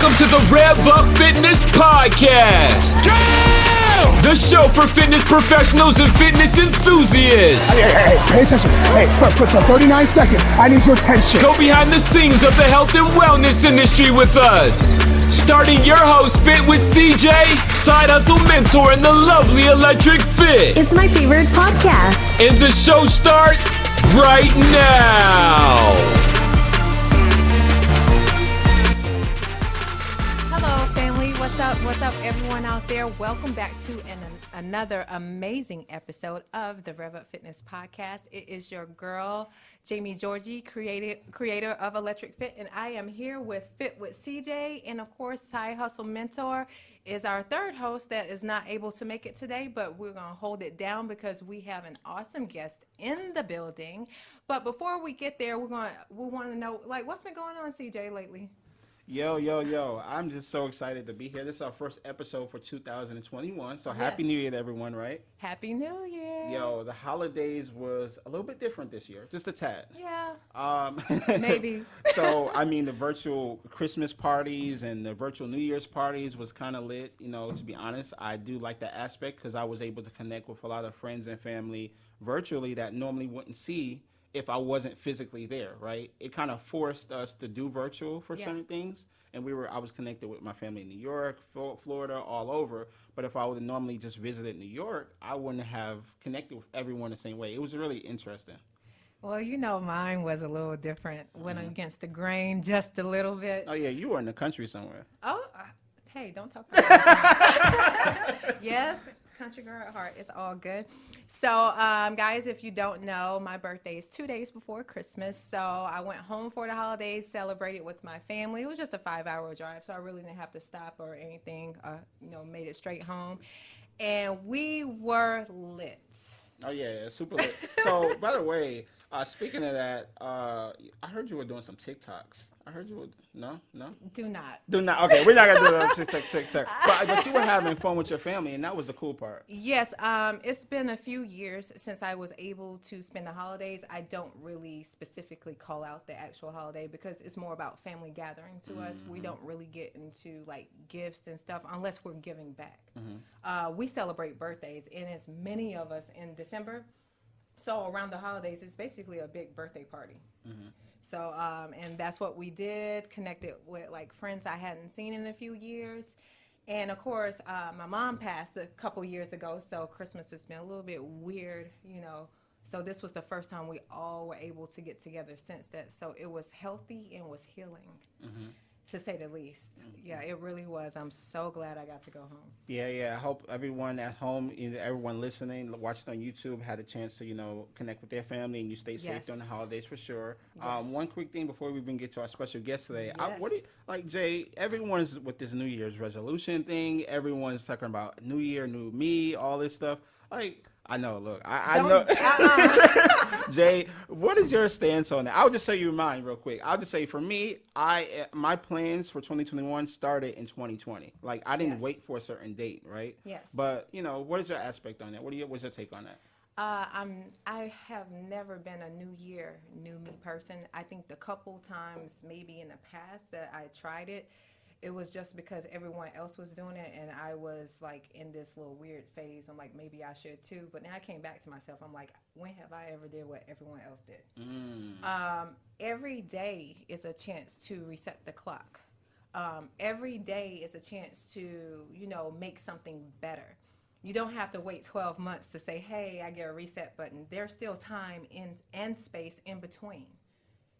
Welcome to the RevupFitness Podcast. The show for fitness professionals and fitness enthusiasts. Hey, pay attention. Hey, for 39 seconds, I need your attention. Go behind the scenes of the health and wellness industry with us. Starting your host, Fit with CJ, side hustle mentor, and the lovely Electric Fit. It's my favorite podcast. And the show starts right now. What's up, everyone out there? Welcome back to another amazing episode of the RevupFitness Podcast. It is your girl, Jamie Georgie, creator of Electric Fit, and I am here with Fit with CJ, and of course, Side Hustle Mentor is our third host that is not able to make it today, but we're going to hold it down because we have an awesome guest in the building. But before we get there, we want to know, like, what's been going on, CJ, lately? Yo. I'm just so excited to be here. This is our first episode for 2021. So Happy New Year to everyone, right? Happy New Year. Yo, the holidays was a little bit different this year. Just a tad. Yeah. Maybe. So, I mean, the virtual Christmas parties and the virtual New Year's parties was kind of lit. You know, to be honest, I do like that aspect because I was able to connect with a lot of friends and family virtually that normally wouldn't see if I wasn't physically there, right? It kind of forced us to do virtual for certain things. And I was connected with my family in New York, Florida, all over. But if I would have normally just visited New York, I wouldn't have connected with everyone the same way. It was really interesting. Well, you know, mine was a little different. Went against the grain just a little bit. Oh, yeah, you were in the country somewhere. Oh, hey, don't talk about that. Yes, country girl at heart. It's all good. So, guys, if you don't know, my birthday is 2 days before Christmas. So I went home for the holidays, celebrated with my family. It was just a 5-hour drive, so I really didn't have to stop or anything. Made it straight home. And we were lit. Oh, yeah, super lit. So, by the way, speaking of that, I heard you were doing some TikToks. I heard you were, no? Do not. Okay, we're not going to do that TikTok. But you were having fun with your family, and that was the cool part. Yes, it's been a few years since I was able to spend the holidays. I don't really specifically call out the actual holiday because it's more about family gathering to us. We don't really get into, like, gifts and stuff unless we're giving back. We celebrate birthdays, and it's many of us in December. So around the holidays, it's basically a big birthday party. So, and that's what we did, connected with, like, friends I hadn't seen in a few years. And, of course, my mom passed a couple years ago, so Christmas has been a little bit weird, you know. So this was the first time we all were able to get together since that. So it was healthy and was healing, to say the least. Yeah, it really was. I'm so glad I got to go home. Yeah. I hope everyone at home, everyone listening, watching on YouTube, had a chance to, connect with their family, and you stay safe during the holidays for sure. Yes. One quick thing before we even get to our special guest today. Yes. Jay, everyone's with this New Year's resolution thing. Everyone's talking about New Year, new me, all this stuff. Like, I know, look, I know. Jay, what is your stance on that? I'll just say you mine real quick. I'll just say for me, my plans for 2021 started in 2020. Like, I didn't wait for a certain date, right? Yes. But, what is your aspect on that? What's your take on that? I have never been a new year, new me person. I think the couple times maybe in the past that I tried it, it was just because everyone else was doing it, and I was, like, in this little weird phase. I'm like, maybe I should too. But then I came back to myself. I'm like, when have I ever did what everyone else did? Every day is a chance to reset the clock. Every day is a chance to, make something better. You don't have to wait 12 months to say, hey, I get a reset button. There's still time and space in between.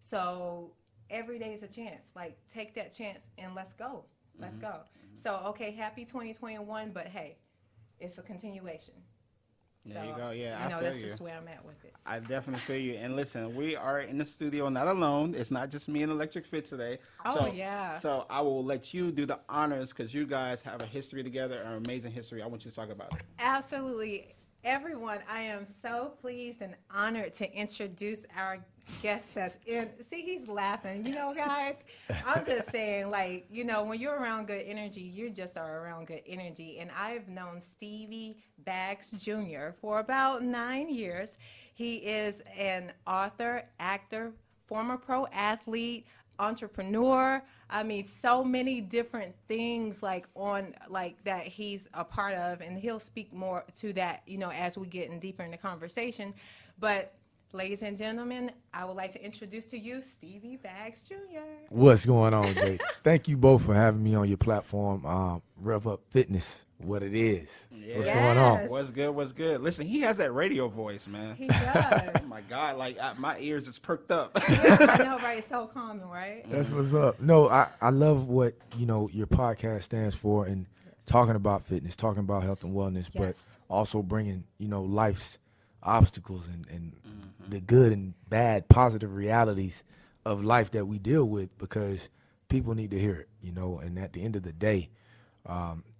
So every day is a chance. Like, take that chance and let's go. Let's go. So, okay, happy 2021, but hey, it's a continuation. There you go. Yeah, I feel that's you. just where I'm at with it. I definitely feel you. And listen, we are in the studio, not alone. It's not just me and Electric Fit today. So I will let you do the honors because you guys have a history together, an amazing history. I want you to talk about it. Absolutely. Everyone, I am so pleased and honored to introduce our guest that's in. See, he's laughing. Guys, I'm just saying, like, when you're around good energy, you just are around good energy. And I've known Stevie Baggs Jr. for about 9 years. He is an author, actor, former pro athlete, entrepreneur. I mean, so many different things like that he's a part of, and he'll speak more to that, as we get in deeper in the conversation. But ladies and gentlemen, I would like to introduce to you Stevie Baggs Jr. What's going on, Jay? Thank you both for having me on your platform, RevupFitness, what it is. Yeah. What's going on? What's good? Listen, he has that radio voice, man. He does. Oh, my God. Like, my ears just perked up. Yeah, I know, right? It's so common, right? That's what's up. No, I love what, your podcast stands for, and talking about fitness, talking about health and wellness, but also bringing, life's obstacles and the good and bad, positive realities of life that we deal with, because people need to hear it, and at the end of the day,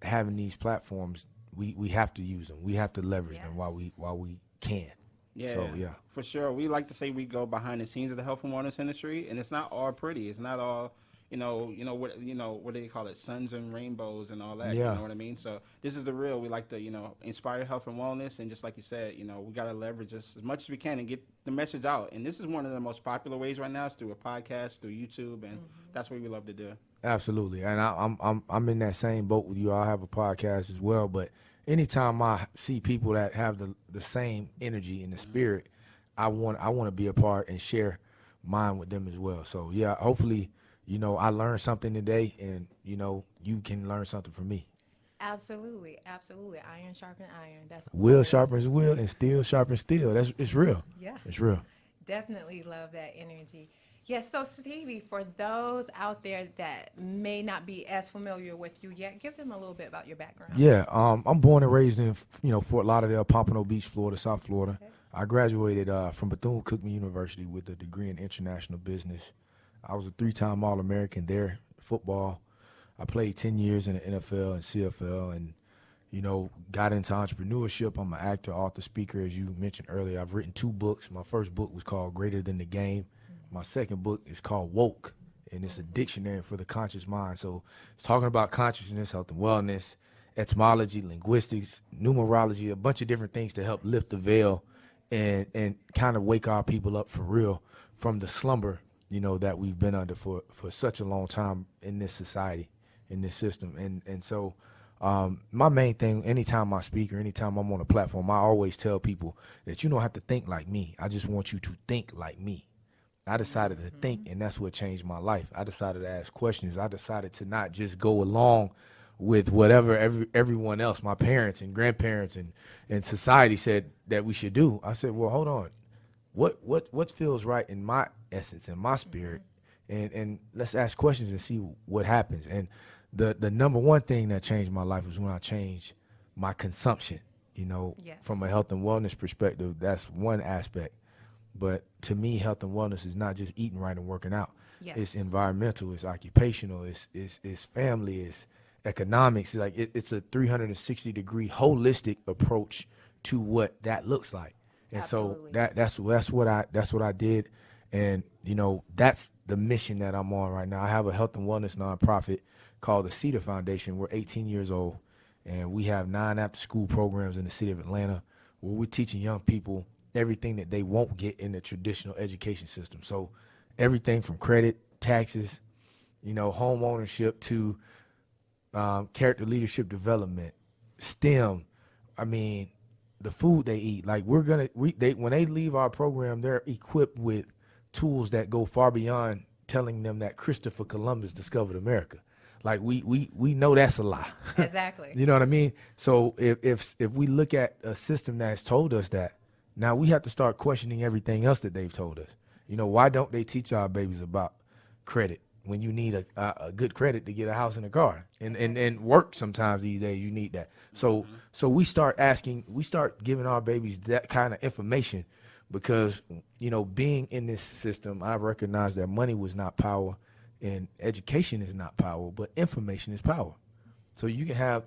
having these platforms, we have to use them. We have to leverage them while we can. Yeah, so, yeah, for sure. We like to say we go behind the scenes of the health and wellness industry, and it's not all pretty. It's not all, what do they call it, suns and rainbows and all that. Yeah. You know what I mean? So this is the real. We like to, inspire health and wellness, and just like you said, we got to leverage this as much as we can and get the message out. And this is one of the most popular ways right now. It's through a podcast, through YouTube, and that's what we love to do. Absolutely, and I'm in that same boat with you. I have a podcast as well, but anytime I see people that have the same energy and the spirit, I want to be a part and share mine with them as well. So yeah, hopefully, I learned something today, and you can learn something from me. Absolutely. Iron sharpen iron. That's will sharpens will, and steel sharpens steel. It's real. Yeah, it's real. Definitely love that energy. Yes, so Stevie, for those out there that may not be as familiar with you yet, give them a little bit about your background. Yeah, I'm born and raised in Fort Lauderdale, Pompano Beach, Florida, South Florida. Okay. I graduated from Bethune-Cookman University with a degree in international business. I was a 3-time All-American there, football. I played 10 years in the NFL and CFL, and got into entrepreneurship. I'm an actor, author, speaker, as you mentioned earlier. I've written 2 books. My first book was called Greater Than the Game. My second book is called Woke, and it's a dictionary for the conscious mind. So it's talking about consciousness, health and wellness, etymology, linguistics, numerology, a bunch of different things to help lift the veil and kind of wake our people up for real from the slumber, that we've been under for such a long time in this society, in this system. And so my main thing, anytime I speak or anytime I'm on a platform, I always tell people that you don't have to think like me. I just want you to think like me. I decided to think, and that's what changed my life. I decided to ask questions. I decided to not just go along with whatever everyone else, my parents and grandparents and society said that we should do. I said, well, hold on. What feels right in my essence, in my spirit, and let's ask questions and see what happens. And the number one thing that changed my life was when I changed my consumption, from a health and wellness perspective. That's one aspect. But to me, health and wellness is not just eating right and working out. Yes. It's environmental, it's occupational, it's family, it's economics. It's a 360-degree holistic approach to what that looks like. And Absolutely. so that's what I did. And that's the mission that I'm on right now. I have a health and wellness nonprofit called the Cedar Foundation. We're 18 years old, and we have 9 after-school programs in the city of Atlanta where we're teaching young people everything that they won't get in the traditional education system. So everything from credit, taxes, home ownership to character leadership development, STEM. I mean, the food they eat. Like when they leave our program, they're equipped with tools that go far beyond telling them that Christopher Columbus discovered America. Like we know that's a lie. Exactly. You know what I mean? So if we look at a system that has told us that, now we have to start questioning everything else that they've told us. Why don't they teach our babies about credit when you need a good credit to get a house and a car and work? Sometimes these days you need that. So we start giving our babies that kind of information because, being in this system, I recognize that money was not power and education is not power, but information is power. So you can have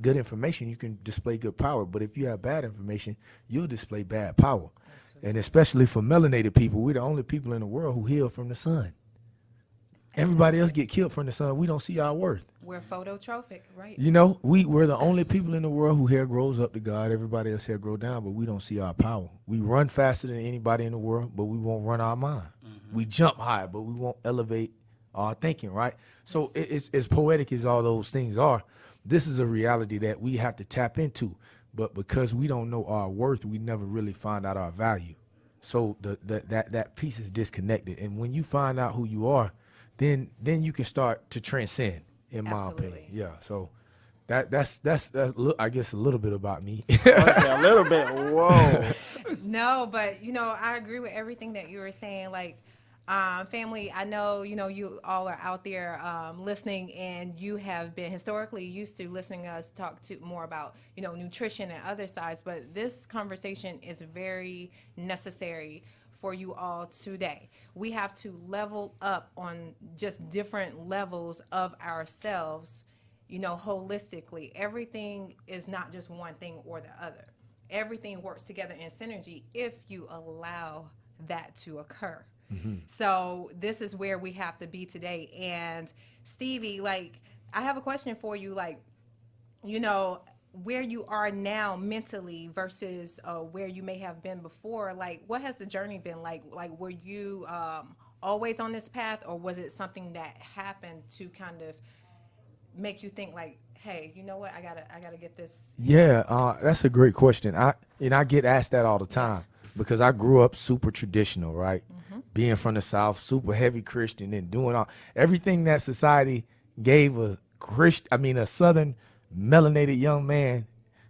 good information, you can display good power. But if you have bad information, you'll display bad power. Absolutely. And especially for melanated people, we're the only people in the world who heal from the sun. Everybody else get killed from the sun. We don't see our worth. We're phototrophic, right? We're the only people in the world who hair grows up to God. Everybody else hair grow down, but we don't see our power. We run faster than anybody in the world, but we won't run our mind. Mm-hmm. We jump higher, but we won't elevate our thinking, right? So it's as poetic as all those things are. This is a reality that we have to tap into. But because we don't know our worth, we never really find out our value. So that piece is disconnected. And when you find out who you are, then you can start to transcend, in my opinion. Yeah. So that's I guess a little bit about me. A little bit. Whoa. No, but I agree with everything that you were saying. Like, family, I know, you all are out there listening, and you have been historically used to listening to us talk to more about, nutrition and other sides, but this conversation is very necessary for you all today. We have to level up on just different levels of ourselves, holistically. Everything is not just one thing or the other. Everything works together in synergy if you allow that to occur. Mm-hmm. So this is where we have to be today. And Stevie, like, I have a question for you, like, where you are now mentally versus where you may have been before. Like, what has the journey been like? Like, were you always on this path, or was it something that happened to kind of make you think like, hey, you know what, I gotta get this? Yeah, that's a great question. I get asked that all the time because I grew up super traditional, right? Mm-hmm. Being from the South, super heavy Christian, and doing everything that society gave a Southern melanated young man.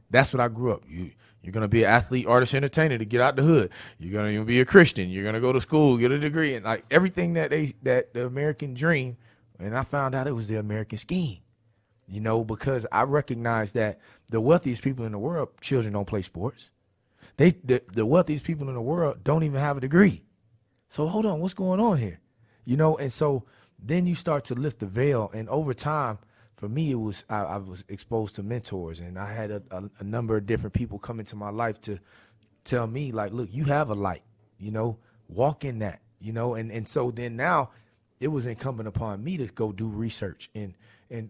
That's what I grew up. You're gonna be an athlete, artist, entertainer to get out the hood. You're gonna be a Christian. You're gonna go to school, get a degree, and like everything that the American dream. And I found out it was the American scheme. Because I recognize that the wealthiest people in the world, children don't play sports. The wealthiest people in the world don't even have a degree. So hold on, what's going on here? And so then you start to lift the veil. And over time, for me, it was I was exposed to mentors, and I had a number of different people come into my life to tell me, like, look, you have a light, walk in that, and so then now it was incumbent upon me to go do research and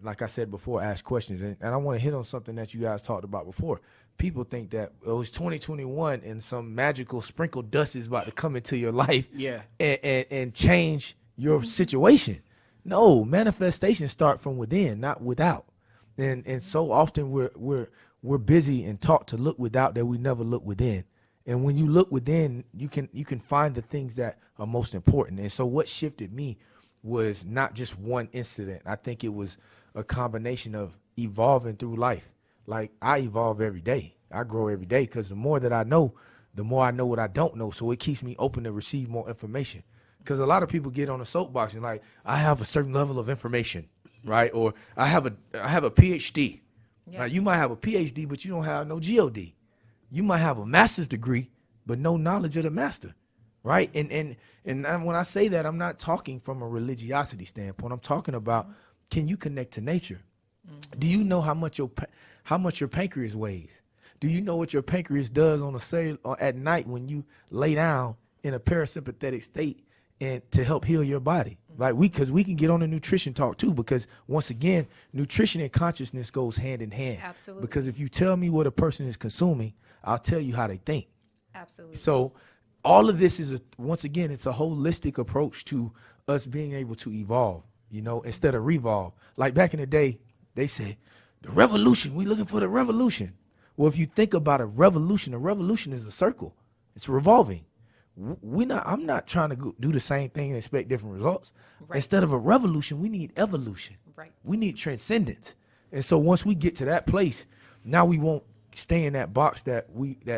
like I said before, ask questions. And I want to hit on something that you guys talked about before. People think that it was 2021 and some magical sprinkle dust is about to come into your life and change your situation. No, manifestations start from within, not without. And so often we're busy and taught to look without that we never look within. And when you look within, you can find the things that are most important. And so what shifted me was not just one incident. I think it was a combination of evolving through life. Like, I evolve every day. I grow every day because the more that I know, the more I know what I don't know. So it keeps me open to receive more information. Because a lot of people get on a soapbox and like, I have a certain level of information, right? Or I have a PhD. Yeah. Now, you might have a PhD, but you don't have no GOD. You might have a master's degree, but no knowledge of the master. Right. And when I say that, I'm not talking from a religiosity standpoint. I'm talking about, can you connect to nature? Mm-hmm. Do you know how much your pancreas weighs? Do you know what your pancreas does at night when you lay down in a parasympathetic state and to help heal your body? Right? Because we can get on the nutrition talk too, because once again, nutrition and consciousness goes hand in hand. Absolutely. Because if you tell me what a person is consuming, I'll tell you how they think. Absolutely. So all of this is, once again, it's a holistic approach to us being able to evolve, instead of revolve. Like back in the day, they said, the revolution, we're looking for the revolution. Well, if you think about a revolution is a circle. It's revolving. I'm not trying to do the same thing and expect different results. Right. Instead of a revolution, we need evolution. Right. We need transcendence. And so once we get to that place, now we won't stay in that box that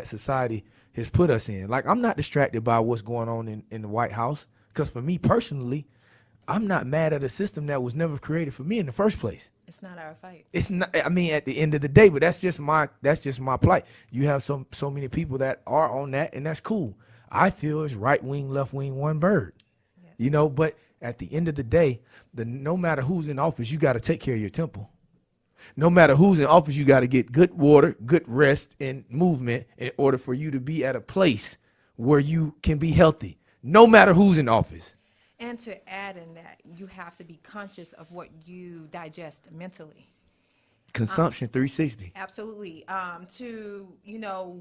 society has put us in. Like, I'm not distracted by what's going on in the White House, because for me personally, I'm not mad at a system that was never created for me in the first place. It's not our fight. It's not. I mean, at the end of the day, but that's just my plight. You have so many people that are on that, and that's cool. I feel it's right wing, left wing, one bird. Yes. But at the end of the day, no matter who's in office, you got to take care of your temple. No matter who's in office, you got to get good water, good rest, and movement in order for you to be at a place where you can be healthy, no matter who's in office. And to add in that, you have to be conscious of what you digest mentally. Consumption 360. Absolutely. To,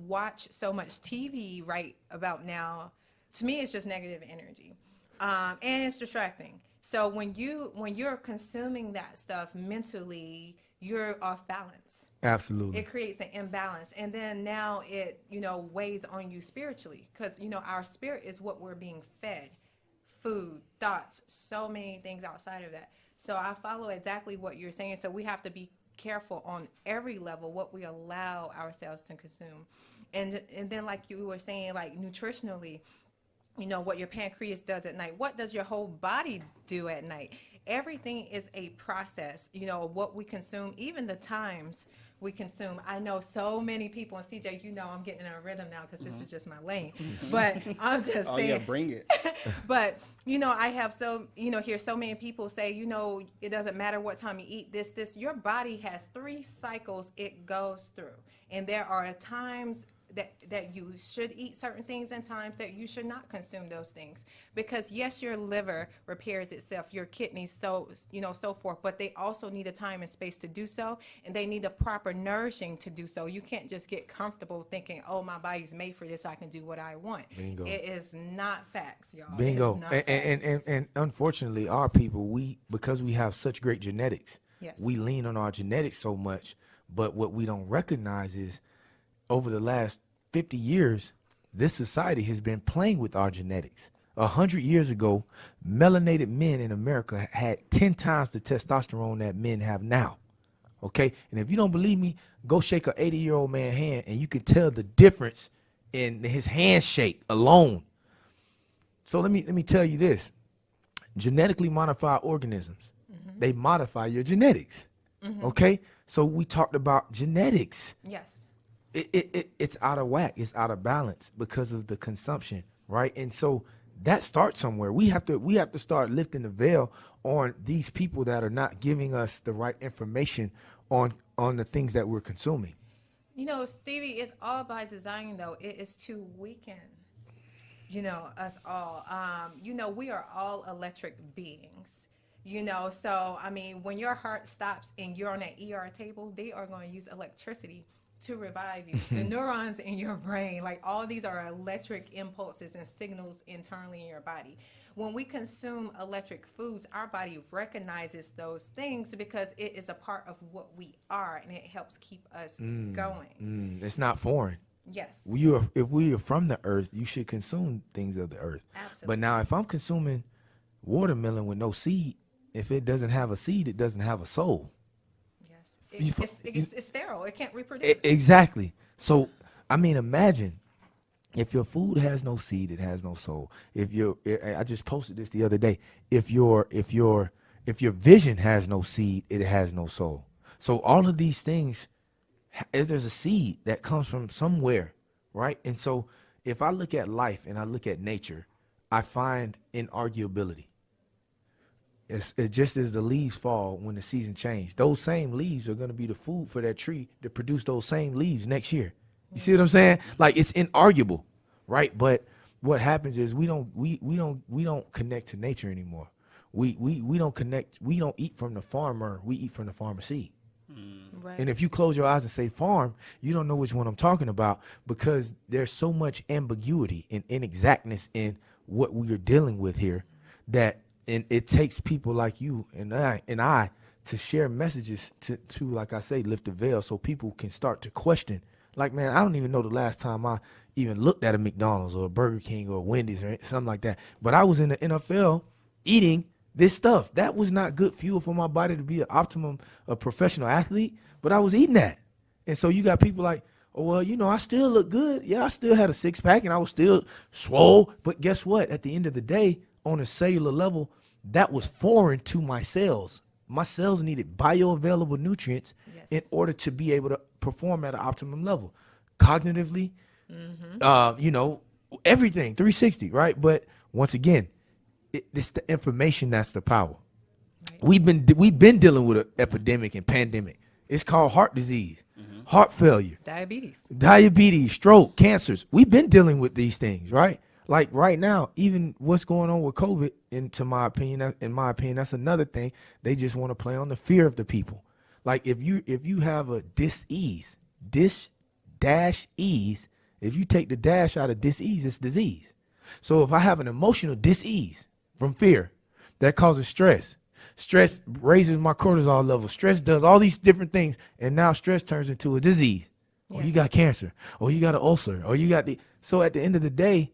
watch so much TV right about now, to me, it's just negative energy. And it's distracting. So when you're consuming that stuff mentally, you're off balance. Absolutely. It creates an imbalance, and then now it weighs on you spiritually, because our spirit is what we're being fed: food, thoughts, so many things outside of that. So I follow exactly what you're saying. So we have to be careful on every level what we allow ourselves to consume, and then like you were saying, like nutritionally, what your pancreas does at night. What does your whole body do at night? Everything is a process, what we consume, even the times we consume. I know so many people, and CJ, I'm getting in a rhythm now because this is just my lane, but I'm just saying. Oh yeah, bring it. But, I have hear so many people say, it doesn't matter what time you eat this, your body has 3 cycles it goes through. And there are times that you should eat certain things and times that you should not consume those things, because yes, your liver repairs itself, your kidneys, so forth, but they also need a time and space to do so, and they need a proper nourishing to do so. You can't just get comfortable thinking, oh, my body's made for this, I can do what I want. Bingo. It is not facts, y'all. Bingo. And unfortunately, our people, because we have such great genetics, yes, we lean on our genetics so much, but what we don't recognize is over the last 50 years, this society has been playing with our genetics. 100 years ago, melanated men in America had 10 times the testosterone that men have now. Okay? And if you don't believe me, go shake an 80-year-old man's hand and you can tell the difference in his handshake alone. So let me tell you this. Genetically modified organisms, they modify your genetics. Okay? So we talked about genetics. yes. It's out of whack. It's out of balance because of the consumption, right? And so that starts somewhere. We have to start lifting the veil on these people that are not giving us the right information on the things that we're consuming. Stevie, it's all by design, though. It is to weaken, us all. We are all electric beings. So I mean, when your heart stops and you're on that ER table, they are going to use electricity to revive you. The neurons in your brain, like all these are electric impulses and signals internally in your body. When we consume electric foods, our body recognizes those things because it is a part of what we are, and it helps keep us going. It's not foreign. Yes. If we are from the earth, you should consume things of the earth. Absolutely. But now if I'm consuming watermelon with no seed, if it doesn't have a seed, it doesn't have a soul. It's sterile. It can't reproduce. Exactly. So, I mean, imagine if your food has no seed, it has no soul. I just posted this the other day. If your vision has no seed, it has no soul. So all of these things, there's a seed that comes from somewhere, right? And so if I look at life and I look at nature, I find inarguability. It's just as the leaves fall when the season changes. Those same leaves are going to be the food for that tree to produce those same leaves next year. You see what I'm saying? Like, it's inarguable, right? But what happens is we don't connect to nature anymore. We don't connect. We don't eat from the farmer. We eat from the farmer seed. Right. And if you close your eyes and say farm, you don't know which one I'm talking about, because there's so much ambiguity and inexactness in what we are dealing with here that. And it takes people like you and I to share messages to like I say, lift the veil so people can start to question. Like, man, I don't even know the last time I even looked at a McDonald's or a Burger King or a Wendy's or something like that. But I was in the NFL eating this stuff. That was not good fuel for my body to be a professional athlete, but I was eating that. And so you got people like, oh, well, I still look good. Yeah, I still had a 6-pack and I was still swole. But guess what? At the end of the day, on a cellular level, that was foreign to my cells. My cells needed bioavailable nutrients in order to be able to perform at an optimum level. Cognitively, everything, 360, right? But once again, it's the information that's the power. Right. We've been dealing with an epidemic and pandemic. It's called heart disease, heart failure, diabetes, stroke, cancers. We've been dealing with these things, right? Like right now, even what's going on with COVID, in my opinion, that's another thing. They just want to play on the fear of the people. Like if you have a dis-ease, dis-ease, if you take the dash out of dis-ease, it's disease. So if I have an emotional dis-ease, from fear. That causes stress. Stress raises my cortisol level. Stress does all these different things, and now stress turns into a disease. Or you got cancer, or you got an ulcer, or you got so at the end of the day,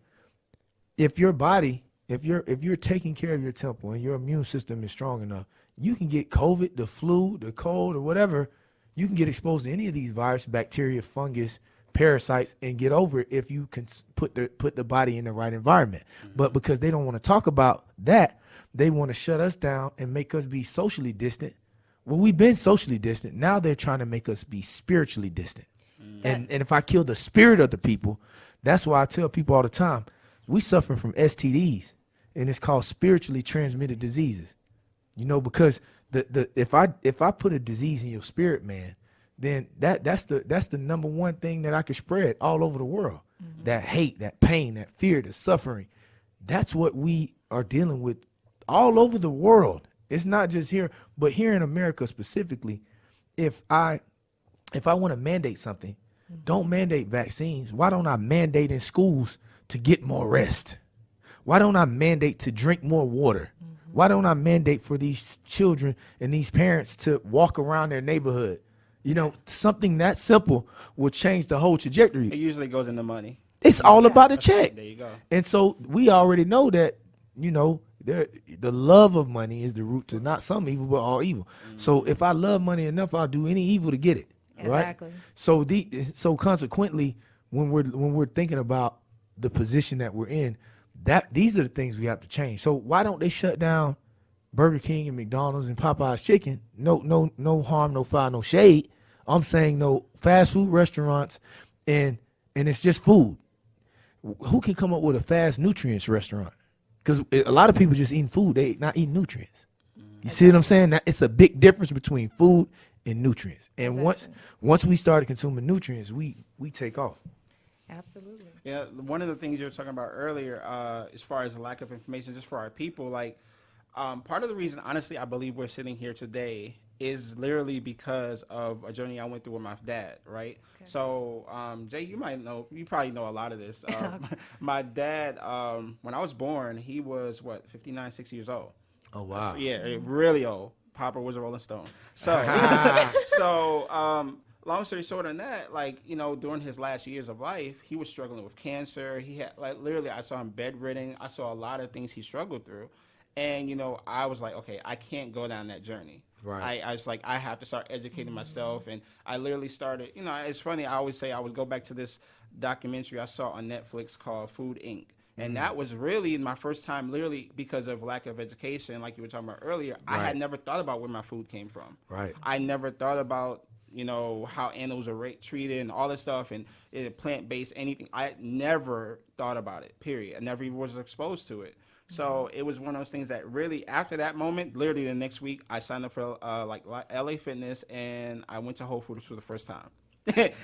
if your body, if you're taking care of your temple and your immune system is strong enough, you can get COVID, the flu, the cold, or whatever. You can get exposed to any of these viruses, bacteria, fungus, parasites, and get over it if you can put the body in the right environment. But because they don't want to talk about that, they want to shut us down and make us be socially distant. Well, we've been socially distant. Now they're trying to make us be spiritually distant. And if I kill the spirit of the people, that's why I tell people all the time, we suffering from STDs, and it's called spiritually transmitted diseases. You know, because if I put a disease in your spirit, man, then that's the number one thing that I could spread all over the world. That hate, that pain, that fear, the suffering. That's what we are dealing with all over the world. It's not just here, but here in America specifically. If I want to mandate something, don't mandate vaccines. Why don't I mandate in schools to get more rest? Why don't I mandate to drink more water? Why don't I mandate for these children and these parents to walk around their neighborhood? You know, something that simple will change the whole trajectory. It usually goes into money. It's all about a check. There you go. And so we already know that, you know, the love of money is the root to not some evil, but all evil. So if I love money enough, I'll do any evil to get it. Exactly. Right? So consequently, when we're thinking about the position that we're in, these are the things we have to change. So why don't they shut down Burger King and McDonald's and Popeye's Chicken? No harm, no foul, no shade. I'm saying no fast food restaurants, and it's just food. Who can come up with a fast nutrients restaurant? Because a lot of people just eating food, they not eating nutrients. You see what I'm saying? It's a big difference between food and nutrients. And once we started consuming nutrients, we take off. Absolutely. Yeah, one of the things you were talking about earlier, as far as the lack of information, just for our people, like part of the reason, honestly, I believe we're sitting here today is literally because of a journey I went through with my dad, right? Okay. So, Jay, you probably know a lot of this. My dad, when I was born, he was, 59, 60 years old. Oh, wow. So, yeah, really old. Papa was a Rolling Stone. So, long story short on that, like, you know, during his last years of life, he was struggling with cancer. He had, like, literally, I saw him bedridden. I saw a lot of things he struggled through. And, you know, I was like, okay, I can't go down that journey. Right. I was like, I have to start educating myself. And I literally started, you know, it's funny. I always say I would go back to this documentary I saw on Netflix called Food, Inc. And that was really my first time, literally, because of lack of education, like you were talking about earlier. Right. I had never thought about where my food came from. Right. I never thought about, you know, how animals are treated and all this stuff and plant-based, anything. I never thought about it, period. I never even was exposed to it. So it was one of those things that really, after that moment, literally the next week, I signed up for LA Fitness, and I went to Whole Foods for the first time.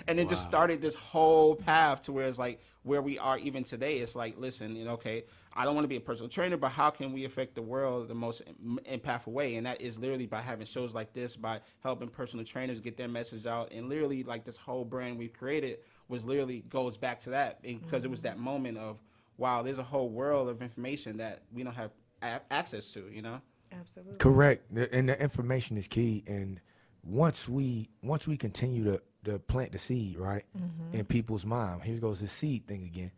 And it just started this whole path to where it's like where we are even today. It's like, listen, you know, okay, I don't want to be a personal trainer, but how can we affect the world the most impactful way? And that is literally by having shows like this, by helping personal trainers get their message out. And literally, like, this whole brand we've created was literally goes back to that, because it was that moment of, wow, there's a whole world of information that we don't have access to, you know? Absolutely. Correct. And the information is key. And once we continue to plant the seed, right, in people's mind, here goes the seed thing again.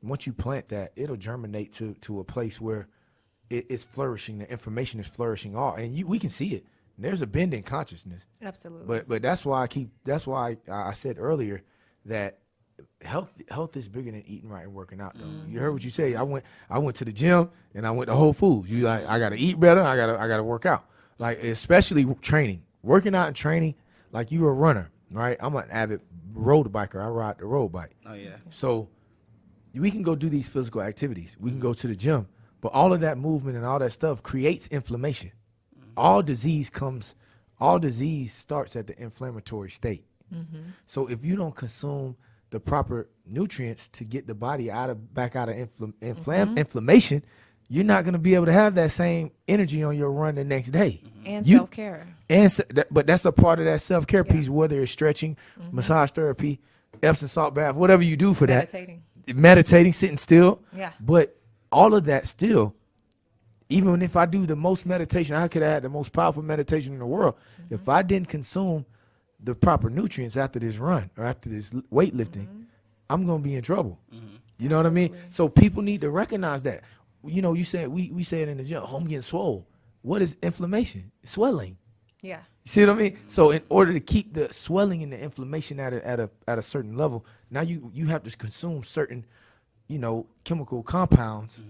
Once you plant that, it'll germinate to a place where it's flourishing. The information is flourishing and we can see it. There's a bend in consciousness. Absolutely. But that's why I said earlier that health is bigger than eating right and working out, though. You heard what you say. I went to the gym and I went to Whole Foods. I gotta eat better. I gotta work out. Like, especially training, working out and training. Like, you're a runner, right? I'm an avid road biker. I ride the road bike. Oh yeah. So we can go do these physical activities. We can go to the gym, but all of that movement and all that stuff creates inflammation. All disease starts at the inflammatory state. So if you don't consume the proper nutrients to get the body back out of inflammation, you're not going to be able to have that same energy on your run the next day. And self-care. But that's a part of that self-care piece, whether it's stretching, massage therapy, Epsom salt bath, whatever you do for meditating, sitting still. Yeah. But all of that still, Even if I do the most meditation, I could have had the most powerful meditation in the world. If I didn't consume the proper nutrients after this run or after this weightlifting, I'm going to be in trouble. You know what I mean? So people need to recognize that. You know, you said, we say it in the gym, oh, I'm getting swole. What is inflammation? Swelling. Yeah. You see what I mean? So in order to keep the swelling and the inflammation at a certain level, now you have to consume certain, you know, chemical compounds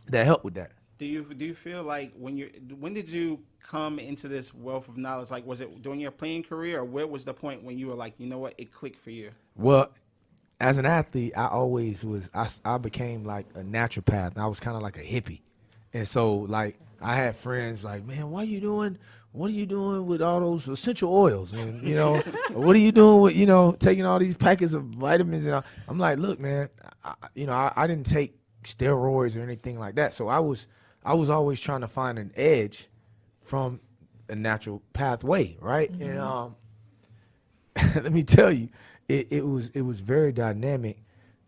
that help with that. Do you feel like when did you come into this wealth of knowledge? Like, was it during your playing career, or where was the point when you were like, you know what, it clicked for you? Well, as an athlete, I always was. I became like a naturopath. I was kind of like a hippie, and so like I had friends like, man, what are you doing with all those essential oils? And you know, what are you doing with, you know, taking all these packets of vitamins? And I'm like, look, man, I didn't take steroids or anything like that. So I was always trying to find an edge from a natural pathway, right? And let me tell you, it was very dynamic,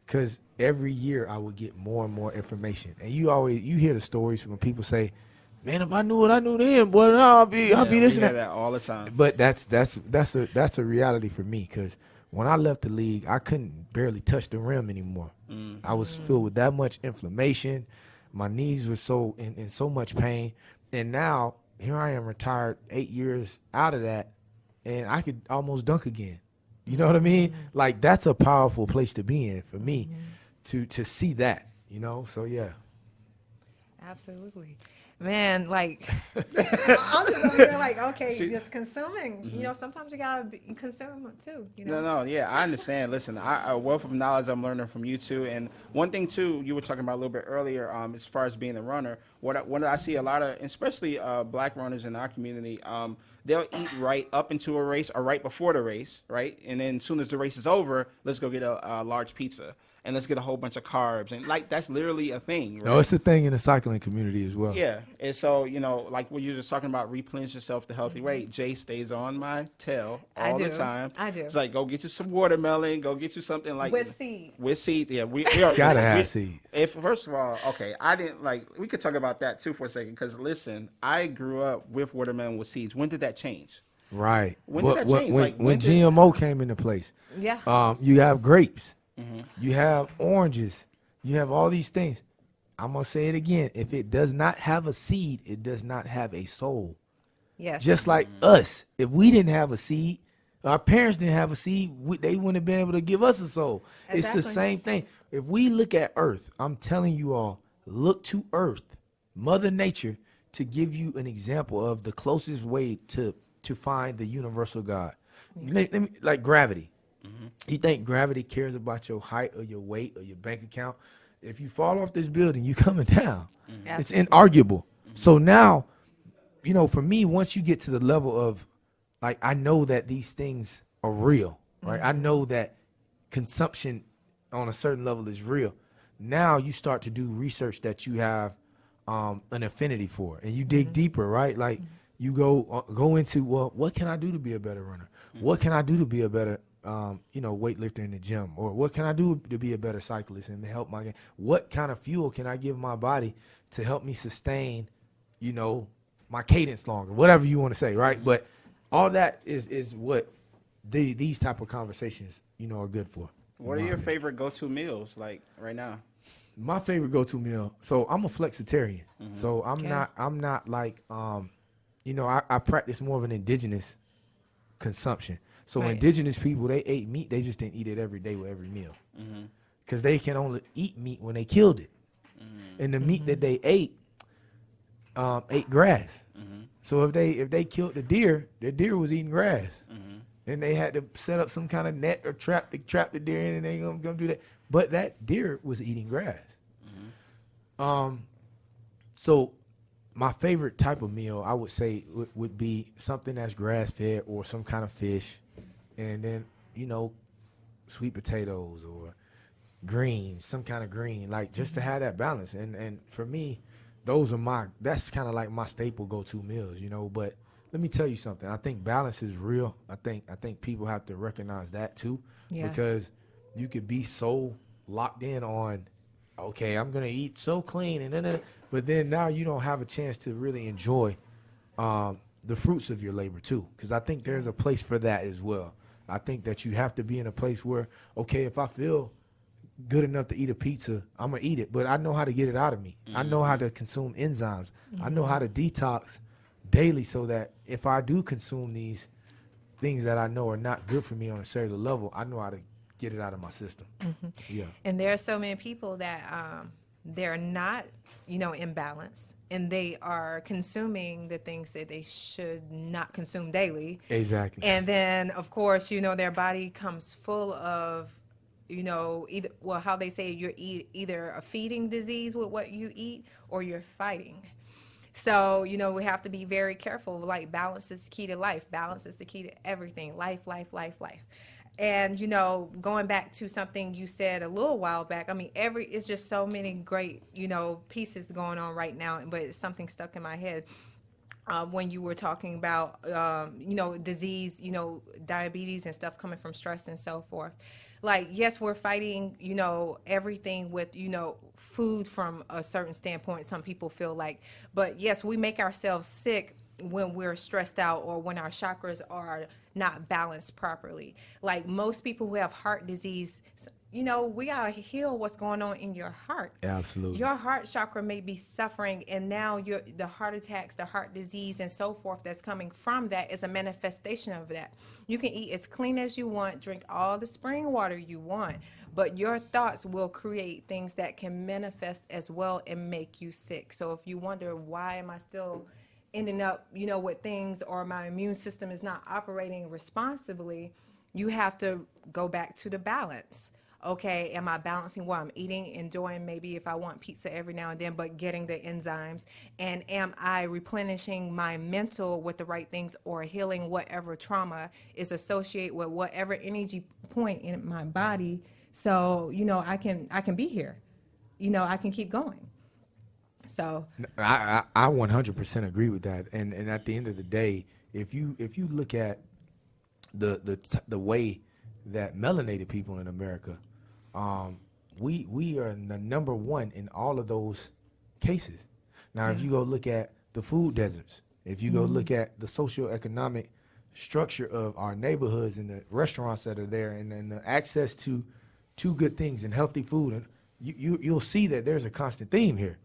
because every year I would get more and more information. And you hear the stories when people say, man, if I knew what I knew then, boy, I'll be this and that all the time. But that's a reality for me, because when I left the league, I couldn't barely touch the rim anymore. I was filled with that much inflammation. My knees were so in so much pain. And now here I am, retired 8 years out of that, and I could almost dunk again. You know what I mean? Like, that's a powerful place to be in for me, to see that, you know? So, yeah. Absolutely. Man, like, I'm just over here like, okay, just consuming. You know, sometimes you got to consume too, you know? No, yeah, I understand. Listen, a wealth of knowledge I'm learning from you too. And one thing too, you were talking about a little bit earlier, as far as being a runner, what I see a lot of, especially black runners in our community, they'll eat right up into a race or right before the race, right? And then as soon as the race is over, let's go get a large pizza. And let's get a whole bunch of carbs. And, like, that's literally a thing, right? No, it's a thing in the cycling community as well. Yeah. And so, you know, like when you're just talking about replenish yourself to healthy weight, Jay stays on my tail all the time. I do. It's like, go get you some watermelon. Go get you something like. With seeds. With seeds, yeah. We are, Gotta have seeds. First of all, okay, I didn't like, we could talk about that too for a second. Because, listen, I grew up with watermelon with seeds. When did that change? Right. When did that change? When GMO came into place. Yeah. You have grapes. You have oranges. You have all these things. I'm going to say it again. If it does not have a seed, it does not have a soul. Yes. Just like us. If we didn't have a seed, our parents didn't have a seed, they wouldn't have been able to give us a soul. Exactly. It's the same thing. If we look at Earth, I'm telling you all, look to Earth, Mother Nature, to give you an example of the closest way to find the universal God. Let me, like gravity. You think gravity cares about your height or your weight or your bank account? If you fall off this building, you coming down. It's inarguable. So now, you know, for me, once you get to the level of, like, I know that these things are real, right? I know that consumption on a certain level is real. Now you start to do research that you have an affinity for, and you dig deeper, right? Like, you go into, well, what can I do to be a better runner? What can I do to be a better weightlifter in the gym? Or what can I do to be a better cyclist and to help my game? What kind of fuel can I give my body to help me sustain, you know, my cadence longer? Whatever you want to say, right? But all that is what these type of conversations, you know, are good for. What are your favorite go-to meals, like, right now? My favorite go-to meal. So I'm a flexitarian. So I'm not like, I practice more of an indigenous consumption. So indigenous people, they ate meat. They just didn't eat it every day with every meal, because they can only eat meat when they killed it, and the meat that they ate grass. So if they killed the deer was eating grass, and they had to set up some kind of net or trap the deer in, and they gonna do that. But that deer was eating grass. So my favorite type of meal, I would say, would be something that's grass fed or some kind of fish. And then, you know, sweet potatoes or greens, some kind of green, like just to have that balance. And for me, that's kind of like my staple go-to meals, you know. But let me tell you something. I think balance is real. I think people have to recognize that too, because you could be so locked in on, okay, I'm gonna eat so clean, and then, but then now you don't have a chance to really enjoy the fruits of your labor too, because I think there's a place for that as well. I think that you have to be in a place where, okay, if I feel good enough to eat a pizza, I'm gonna eat it, but I know how to get it out of me. I know how to consume enzymes. I know how to detox daily, so that if I do consume these things that I know are not good for me on a cellular level, I know how to get it out of my system. Yeah. And there are so many people that they're not, in balance, and they are consuming the things that they should not consume daily. Exactly. And then, of course, their body comes full of, how they say you're either a feeding disease with what you eat, or you're fighting. So, we have to be very careful. Like, balance is the key to life. Balance is the key to everything. Life. And, going back to something you said a little while back, I mean, it's just so many great, pieces going on right now, but it's something stuck in my head. When you were talking about, disease, diabetes and stuff coming from stress and so forth. Like, yes, we're fighting, everything with, food from a certain standpoint, some people feel like. But, yes, we make ourselves sick when we're stressed out or when our chakras are not balanced properly. Like, most people who have heart disease, we got to heal what's going on in your heart. Absolutely. Your heart chakra may be suffering, and now the heart attacks, the heart disease, and so forth that's coming from that is a manifestation of that. You can eat as clean as you want, drink all the spring water you want, but your thoughts will create things that can manifest as well and make you sick. So if you wonder, why am I still ending up, with things, or my immune system is not operating responsibly, you have to go back to the balance. Okay, am I balancing what I'm eating, enjoying maybe if I want pizza every now and then, but getting the enzymes? And am I replenishing my mental with the right things, or healing whatever trauma is associated with whatever energy point in my body, so, I can be here. I can keep going. So I 100% agree with that. And at the end of the day, if you look at the way that melanated people in America, we are the number one in all of those cases. Now, if you go look at the food deserts, if you go look at the socioeconomic structure of our neighborhoods and the restaurants that are there, and the access to good things and healthy food, and you'll see that there's a constant theme here.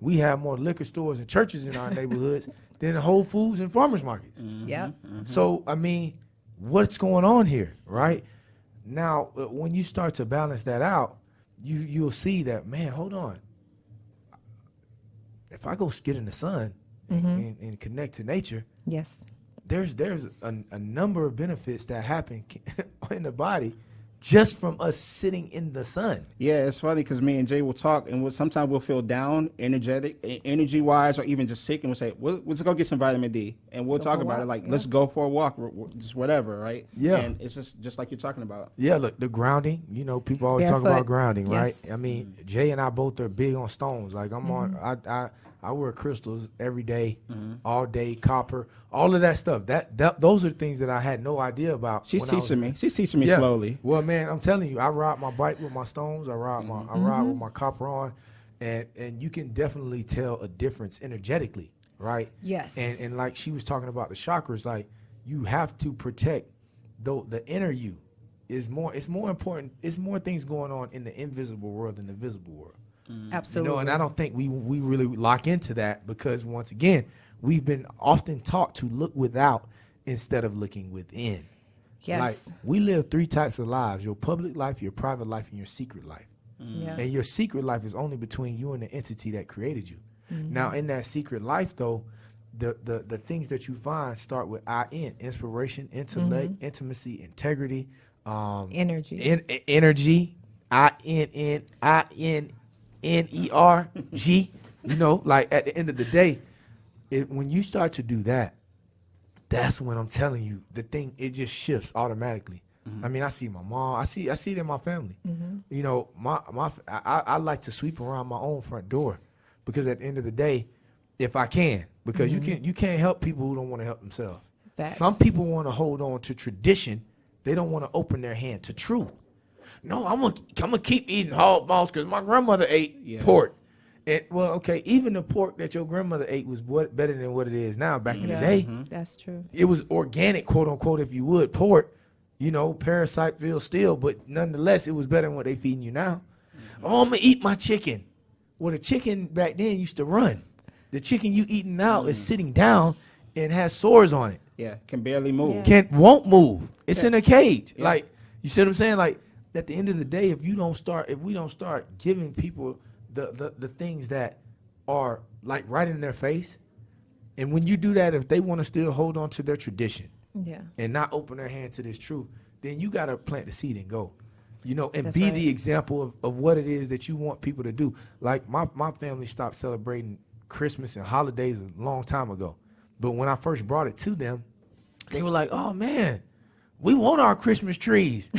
We have more liquor stores and churches in our neighborhoods than Whole Foods and farmers markets. Yeah. So, I mean, what's going on here, right? Now, when you start to balance that out, you'll see that, man, hold on. If I go get in the sun and connect to nature, yes, there's a number of benefits that happen in the body just from us sitting in the sun. Yeah, it's funny because me and Jay will talk, and sometimes we'll feel down, energy-wise, or even just sick, and we'll say, let's go get some vitamin D, and we'll talk about it like, let's go for a walk, just whatever, right? Yeah. And it's just like you're talking about. Yeah, look, the grounding, people always talk about grounding, yes. right? I mean, Jay and I both are big on stones. Like, I wear crystals every day, all day, copper, all of that stuff. Those are things that I had no idea about. She's teaching me slowly. Well, man, I'm telling you, I ride my bike with my stones. I ride with my copper on, and you can definitely tell a difference energetically, right? Yes. And like she was talking about the chakras, like, you have to protect the inner you. It's more important. It's more things going on in the invisible world than the visible world. Absolutely. And I don't think we really lock into that, because once again, we've been often taught to look without instead of looking within. Yes. Like, we live 3 types of lives: your public life, your private life, and your secret life. Yeah. And your secret life is only between you and the entity that created you. Now, in that secret life, though, the things that you find start with inspiration, intellect, intimacy, integrity, energy. Energy, energy. Like, at the end of the day, when you start to do that, that's when I'm telling you, it just shifts automatically. I mean, I see my mom, I see it in my family. I like to sweep around my own front door, because at the end of the day, if I can, because you can't help people who don't want to help themselves. Facts. Some people want to hold on to tradition. They don't want to open their hand to truth. No, I'm gonna keep eating hog balls because my grandmother ate pork. And well, okay, even the pork that your grandmother ate was better than what it is now. Back in the day, that's true. it was organic, quote unquote, if you would, pork. Parasite filled still, but nonetheless, it was better than what they feeding you now. Oh, I'm gonna eat my chicken. Well, the chicken back then used to run. The chicken you eating now is sitting down and has sores on it. Yeah, can barely move. Won't move. It's in a cage. Yeah. Like, you see what I'm saying? Like, at the end of the day, if we don't start giving people the things that are like right in their face, and when you do that, if they want to still hold on to their tradition, and not open their hand to this truth, then you gotta plant the seed and go. And that's be the example of what it is that you want people to do. Like my family stopped celebrating Christmas and holidays a long time ago. But when I first brought it to them, they were like, oh man, we want our Christmas trees.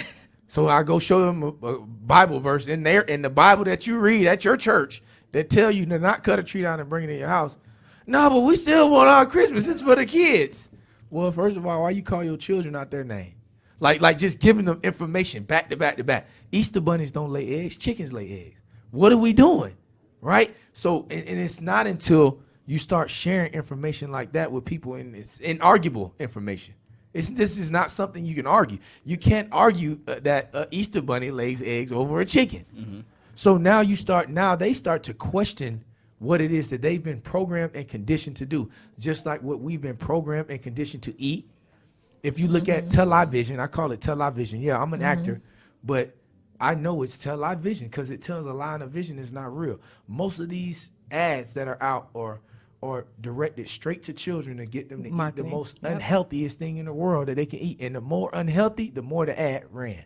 So I go show them a Bible verse in the Bible that you read at your church that tell you to not cut a tree down and bring it in your house. No, but we still want our Christmas. It's for the kids. Well, first of all, why you call your children out their name? Like just giving them information back to back to back. Easter bunnies don't lay eggs. Chickens lay eggs. What are we doing? Right? So, and it's not until you start sharing information like that with people, and it's inarguable information. This is not something you can argue. You can't argue that an Easter bunny lays eggs over a chicken. Mm-hmm. So now they start to question what it is that they've been programmed and conditioned to do, just like what we've been programmed and conditioned to eat. If you look at television, I call it television. Yeah, I'm an actor, but I know it's television because it tells a line of vision is not real. Most of these ads that are out are directed straight to children to get them to eat the most unhealthiest thing in the world that they can eat. And the more unhealthy, the more the ad ran.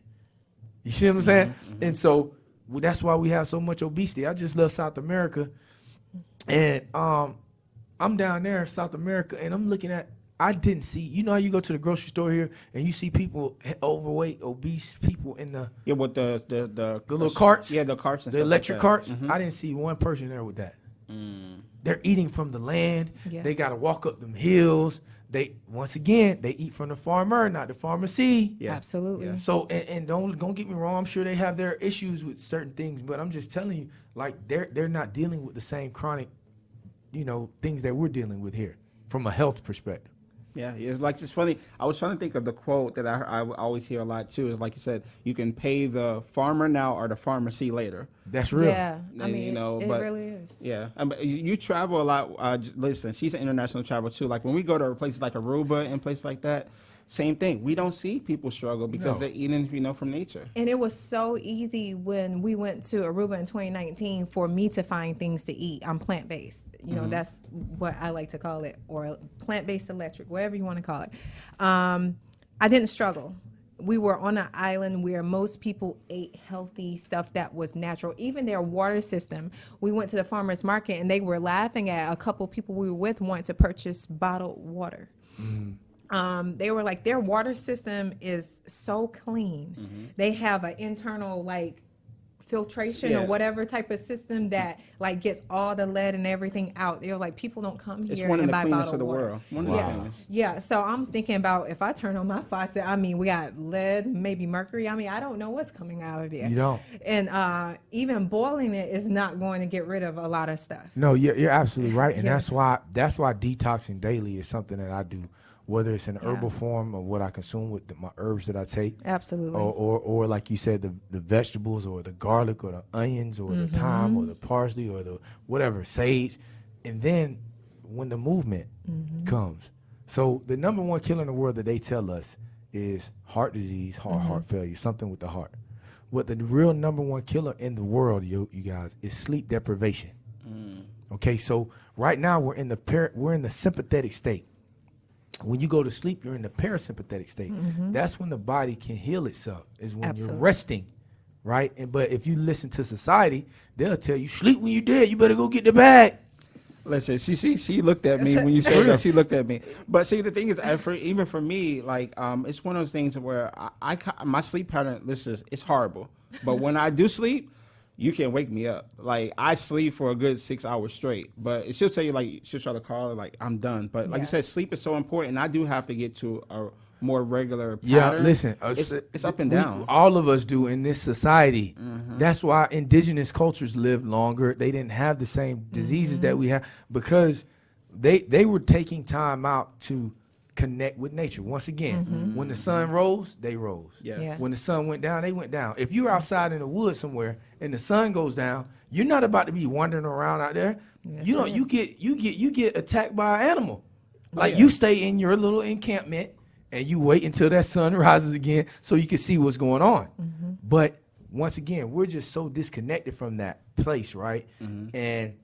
You see what I'm saying? Mm-hmm. And so that's why we have so much obesity. I just love South America. And I'm down there in South America, and I'm looking at, I didn't see, how you go to the grocery store here and you see people, overweight, obese people in the with the little carts. Yeah, the carts and the stuff electric like carts. Mm-hmm. I didn't see one person there with that. They're eating from the land. Yeah. They got to walk up them hills. They eat from the farmer, not the pharmacy. Yeah, absolutely. Yeah. So and don't get me wrong. I'm sure they have their issues with certain things, but I'm just telling you, like they're not dealing with the same chronic, things that we're dealing with here from a health perspective. Yeah, it's funny. I was trying to think of the quote that I always hear a lot too. Is like you said, you can pay the farmer now or the pharmacy later. That's real. Yeah, I mean, it really is. Yeah, you travel a lot. Listen, she's an international traveler too. Like when we go to places like Aruba and places like that, same thing. We don't see people struggle because they're eating, from nature. And it was so easy when we went to Aruba in 2019 for me to find things to eat. I'm plant-based. That's what I like to call it, or plant-based electric, whatever you want to call it. I didn't struggle. We were on an island where most people ate healthy stuff that was natural. Even their water system. We went to the farmer's market and they were laughing at a couple people we were with wanting to purchase bottled water. Mm-hmm. They were like, their water system is so clean. Mm-hmm. They have an internal filtration or whatever type of system that gets all the lead and everything out. They're like, people don't come here and buy bottled water. One of the cleanest. Yeah. So I'm thinking about if I turn on my faucet, we got lead, maybe mercury. I don't know what's coming out of it. You don't. And even boiling it is not going to get rid of a lot of stuff. No, you're absolutely right. And that's why detoxing daily is something that I do. Whether it's in herbal form or what I consume with my herbs that I take. Absolutely. Or like you said, the vegetables or the garlic or the onions or the thyme or the parsley or the whatever, sage. And then when the movement comes. So the number one killer in the world that they tell us is heart disease, heart failure, something with the heart. What the real number one killer in the world, you guys, is sleep deprivation. Okay, so right now we're in the sympathetic state. When you go to sleep, you're in the parasympathetic state. Mm-hmm. That's when the body can heal itself, is when you're resting, right? But if you listen to society, they'll tell you, sleep when you're dead. You better go get the bag. Listen, she looked at me when you said that. She looked at me. But see, the thing is, even for me, it's one of those things where my sleep pattern, it's horrible. But when I do sleep, you can wake me up. I sleep for a good 6 hours straight, but she'll tell you, she'll try to call her, I'm done. But you said, sleep is so important. And I do have to get to more regular pattern. Yeah, listen, it's up and down. All of us do in this society. That's why indigenous cultures lived longer. They didn't have the same diseases that we have because they were taking time out to connect with nature. Once again, when the sun rose, they rose. Yeah. When the sun went down, they went down. If you're outside in the woods somewhere and the sun goes down, you're not about to be wandering around out there. You get attacked by an animal. Like you stay in your little encampment and you wait until that sun rises again so you can see what's going on. But once again, we're just so disconnected from that place, right? And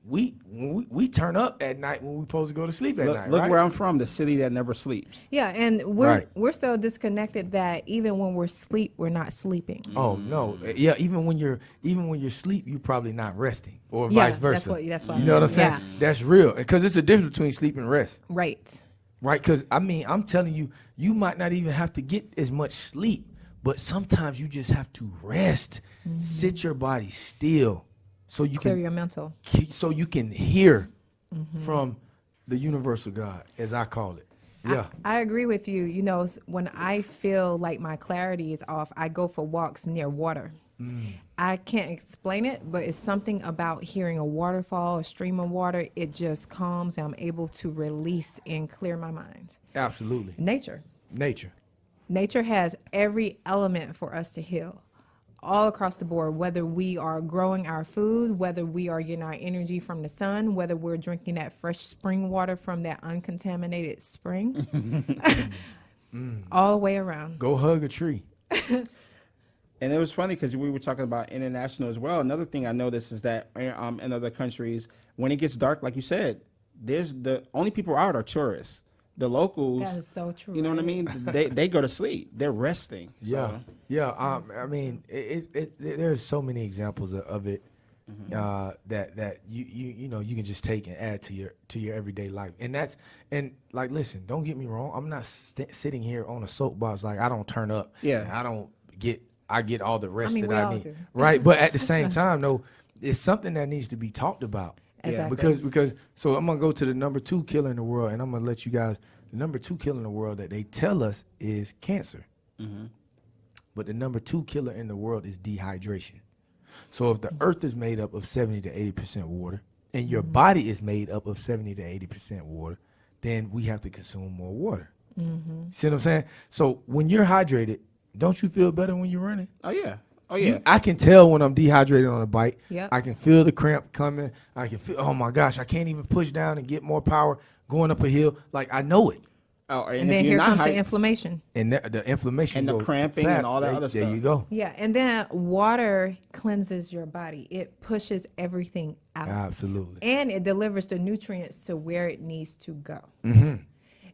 we turn up at night when we're supposed to go to sleep at night. Look where I'm from, the city that never sleeps. Yeah, and we're so disconnected that even when we're asleep, we're not sleeping. Oh no, yeah. Even when you're asleep, you're probably not resting, or vice versa. That's what you know what I'm saying? Yeah. That's real, because it's a difference between sleep and rest. Right. Because I'm telling you, you might not even have to get as much sleep, but sometimes you just have to rest, sit your body still, so you Clear can your mental. So you can hear from the universal God, as I call it. Yeah. I agree with you. You know, when I feel like my clarity is off, I go for walks near water. I can't explain it, but it's something about hearing a waterfall, a stream of water. It just calms and I'm able to release and clear my mind. Absolutely. Nature has every element for us to heal. All across the board, whether we are growing our food, whether we are getting our energy from the sun, whether we're drinking that fresh spring water from that uncontaminated spring, all the way around. Go hug a tree. And it was funny because we were talking about international as well. Another thing I noticed is that in other countries, when it gets dark, like you said, there's the only people out are tourists. The locals, That is so true. You know what I mean? They go to sleep. They're resting. Yeah, So. yeah. I mean, there's so many examples of it that you know you can just take and add to your everyday life, and like listen, don't get me wrong. I'm not sitting here on a soapbox like I don't turn up. Yeah, I get all the rest that we I all need. do. Right, but at the same time, though, it's something that needs to be talked about. Exactly. Because so I'm gonna go to the number 2 killer in the world, and I'm gonna let you guys. The number 2 killer in the world that they tell us is cancer, but the number 2 killer in the world is dehydration. So if the earth is made up of 70 to 80% water, and your body is made up of 70 to 80% water, then we have to consume more water. See what I'm saying? So when you're hydrated, don't you feel better when you're running? Oh yeah. Oh yeah. I can tell when I'm dehydrated on a bike. Yep. I can feel the cramp coming. I can feel, oh my gosh, I can't even push down and get more power going up a hill. Like I know it. Oh, And then here comes the inflammation. And the inflammation And the goes cramping flat. and all that other There stuff. you go. Yeah, and then water cleanses your body. It pushes everything out. Absolutely. And it delivers the nutrients to where it needs to go.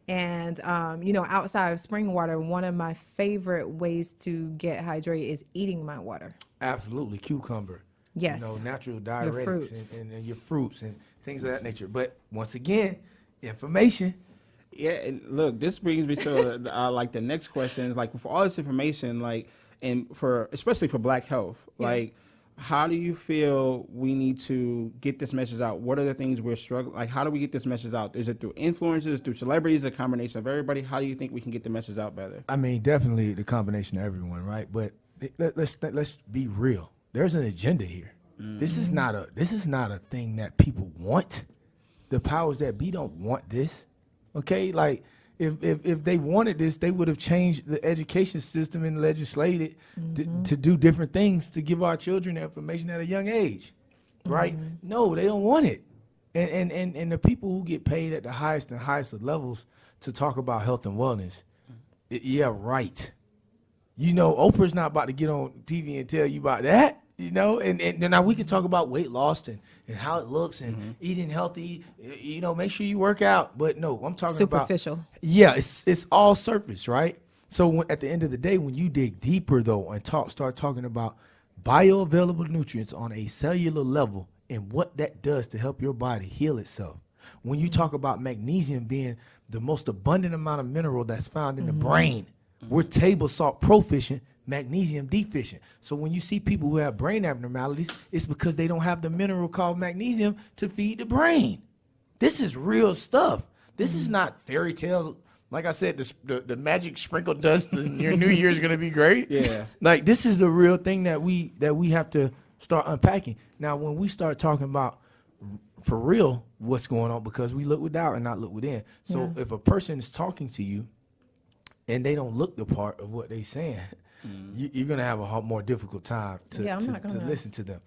And, you know, outside of spring water, one of my favorite ways to get hydrated is eating my water. Absolutely. Cucumber. Yes. You know, natural fruits. diuretics and your fruits and things of that nature. But once again, information. Yeah, and look, this brings me to like the next question is like for all this information, like, and for especially for Black health, like, how do you feel we need to get this message out? What are the things we're struggling? Like, how do we get this message out? Is it through influencers, through celebrities, a combination of everybody? How do you think we can get the message out better? I mean, definitely the combination of everyone, right? But let's be real. There's an agenda here. This is not a thing that people want. The powers that be don't want this. Okay, like if they wanted this, they would have changed the education system and legislated to do different things to give our children information at a young age, right? No, they don't want it. And the people who get paid at the highest and highest of levels to talk about health and wellness, yeah, right. You know, Oprah's not about to get on TV and tell you about that. You know, and now we can talk about weight loss and how it looks and eating healthy, you know, make sure you work out. But no, I'm talking Superficial. about. Yeah, it's all surface, right? So at the end of the day, when you dig deeper, though, and start talking about bioavailable nutrients on a cellular level and what that does to help your body heal itself. When you talk about magnesium being the most abundant amount of mineral that's found in the brain, we're table salt proficient, magnesium deficient. So when you see people who have brain abnormalities, it's because they don't have the mineral called magnesium to feed the brain. This is real stuff. This is not fairy tales Like I said, the magic sprinkle dust in your New Year's going to be great. Yeah. Like, this is a real thing that we have to start unpacking. Now, when we start talking about for real what's going on, because we look without and not look within. So if a person is talking to you and they don't look the part of what they're saying, you're going to have a more difficult time to listen to them.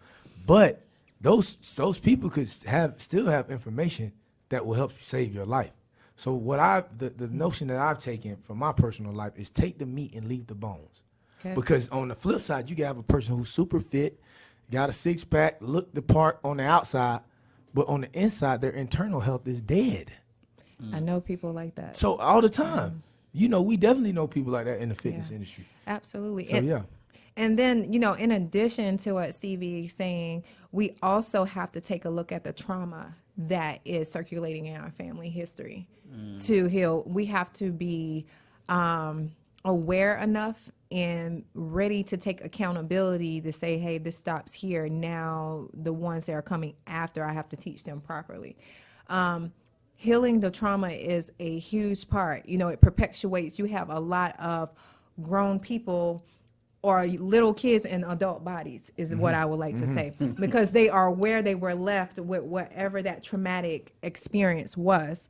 But those people could still have information that will help you save your life. So what the notion that I've taken from my personal life is take the meat and leave the bones. Okay. Because on the flip side, you can have a person who's super fit, got a six-pack, look the part on the outside, but on the inside, their internal health is dead. I know people like that. So all the time. We definitely know people like that in the fitness industry. Absolutely. So, And then, in addition to what Stevie is saying, we also have to take a look at the trauma that is circulating in our family history to heal. We have to be aware enough and ready to take accountability to say, hey, this stops here. Now the ones that are coming after, I have to teach them properly. Healing the trauma is a huge part. It perpetuates. You have a lot of grown people or little kids in adult bodies is what I would like to say, because they are where they were left with whatever that traumatic experience was.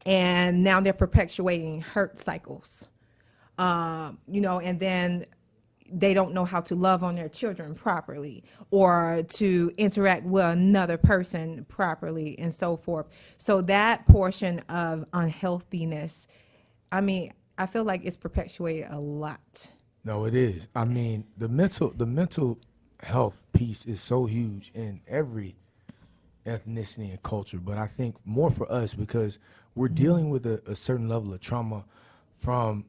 And now they're perpetuating hurt cycles, and then they don't know how to love on their children properly or to interact with another person properly and so forth. So that portion of unhealthiness, I feel like it's perpetuated a lot. No, it is. The mental health piece is so huge in every ethnicity and culture, but I think more for us because we're dealing with a certain level of trauma from